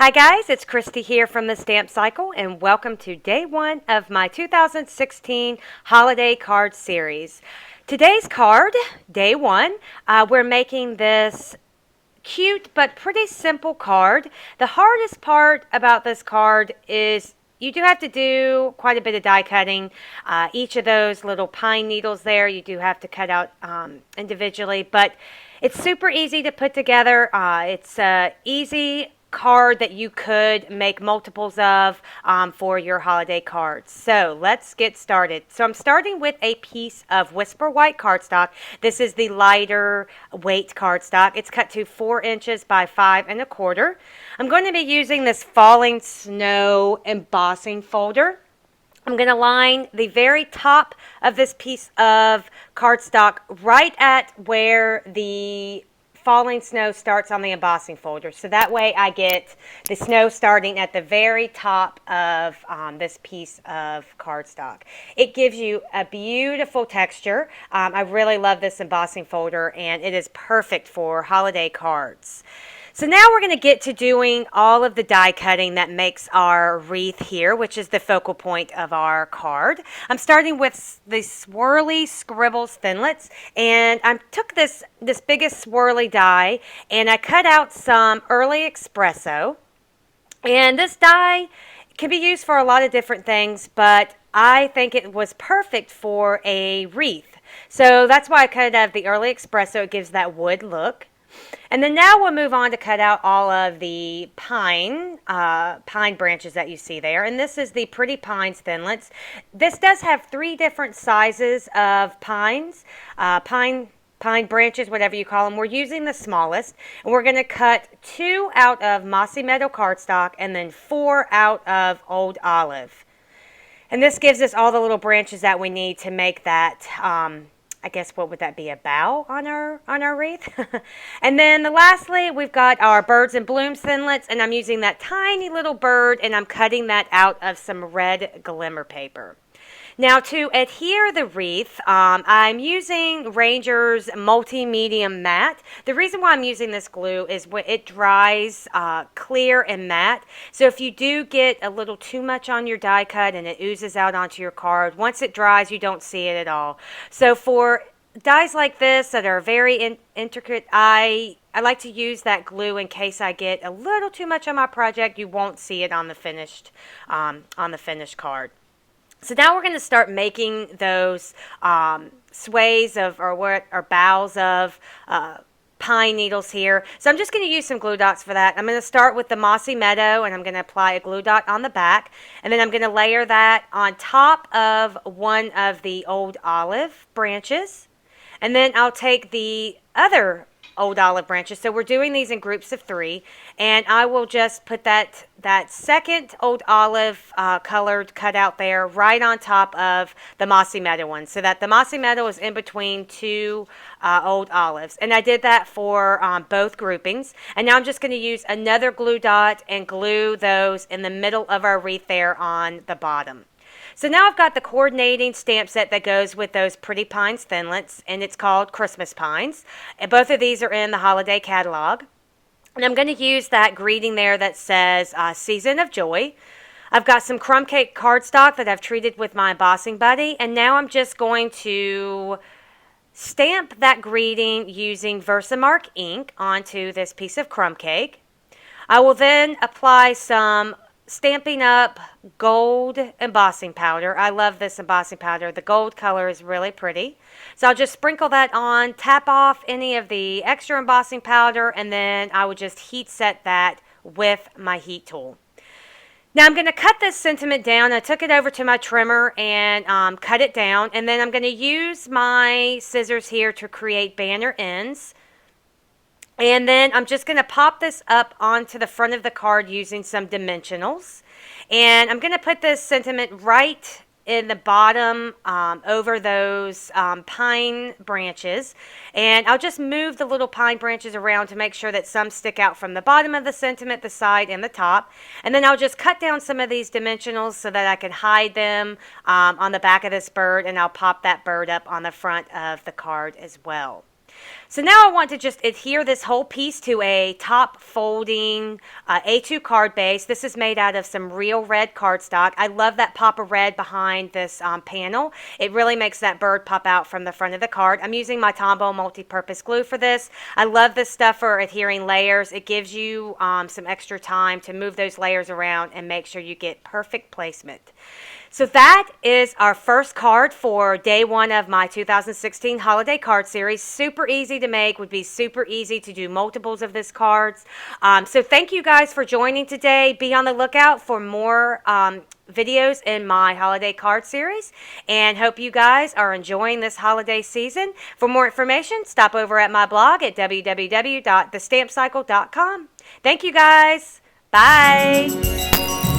Hi guys, it's Christy here from the Stamp Cycle and welcome to day one of my 2016 holiday card series. Today's card, day one, we're making this cute but pretty simple card. The hardest part about this card is you do have to do quite a bit of die cutting. Each of those little pine needles there you do have to cut out individually, but it's super easy to put together. It's easy card that you could make multiples of for your holiday cards. So let's get started. So I'm starting with a piece of Whisper White cardstock. This is the lighter weight cardstock. It's cut to 4 inches by 5 1/4. I'm going to be using this falling snow embossing folder. I'm going to line the very top of this piece of cardstock right at where the falling snow starts on the embossing folder. So that way I get the snow starting at the very top of this piece of cardstock. It gives you a beautiful texture. I really love this embossing folder and it is perfect for holiday cards. So now we're going to get to doing all of the die cutting that makes our wreath here, which is the focal point of our card. I'm starting with the Swirly Scribbles Thinlits, and I took this biggest swirly die and I cut out some early espresso. And this die can be used for a lot of different things, but I think it was perfect for a wreath. So that's why I cut out the early espresso. It gives that wood look. And then now we'll move on to cut out all of the pine branches that you see there. And this is the Pretty Pines Thinlits. This does have 3 different sizes of pines, pine branches, whatever you call them. We're using the smallest. And we're going to cut 2 out of Mossy Meadow cardstock and then 4 out of Old Olive. And this gives us all the little branches that we need to make that I guess what would that be, a bow on our wreath? And then lastly, we've got our Birds and Blooms Thinlits, and I'm using that tiny little bird and I'm cutting that out of some red glimmer paper. Now to adhere the wreath, I'm using Ranger's Multi-Medium Matte. The reason why I'm using this glue is when it dries clear and matte. So if you do get a little too much on your die cut and it oozes out onto your card, once it dries, you don't see it at all. So for dies like this that are very intricate, I like to use that glue in case I get a little too much on my project. You won't see it on the finished card. So now we're going to start making those sways of, or boughs of pine needles here. So I'm just going to use some glue dots for that. I'm going to start with the Mossy Meadow and I'm going to apply a glue dot on the back. And then I'm going to layer that on top of one of the Old Olive branches. And then I'll take the other Old Olive branches. So we're doing these in groups of 3, and I will just put that second Old Olive colored cutout there right on top of the Mossy Meadow one, so that the Mossy Meadow is in between 2 Old Olives. And I did that for both groupings. And now I'm just going to use another glue dot and glue those in the middle of our wreath there on the bottom. So now I've got the coordinating stamp set that goes with those Pretty Pines Thinlits, and it's called Christmas Pines. And both of these are in the holiday catalog. And I'm going to use that greeting there that says Season of Joy. I've got some crumb cake cardstock that I've treated with my embossing buddy, and now I'm just going to stamp that greeting using Versamark ink onto this piece of crumb cake. I will then apply some Stampin Up gold embossing powder. I love this embossing powder. The gold color is really pretty. So I'll just sprinkle that on, tap off any of the extra embossing powder, and then I would just heat set that with my heat tool. Now I'm going to cut this sentiment down. I took it over to my trimmer and cut it down, and then I'm going to use my scissors here to create banner ends. And then I'm just going to pop this up onto the front of the card using some dimensionals. And I'm going to put this sentiment right in the bottom over those pine branches. And I'll just move the little pine branches around to make sure that some stick out from the bottom of the sentiment, the side, and the top. And then I'll just cut down some of these dimensionals so that I can hide them on the back of this bird. And I'll pop that bird up on the front of the card as well. So now I want to just adhere this whole piece to a top folding A2 card base. This is made out of some real red cardstock. I love that pop of red behind this panel. It really makes that bird pop out from the front of the card. I'm using my Tombow multi-purpose glue for this. I love this stuff for adhering layers. It gives you some extra time to move those layers around and make sure you get perfect placement. So that is our first card for day one of my 2016 holiday card series. Super easy to make, would be super easy to do multiples of this cards. So thank you guys for joining today. Be on the lookout for more videos in my holiday card series, and hope you guys are enjoying this holiday season. For more information, stop over at my blog at www.thestampcycle.com. Thank you guys. Bye.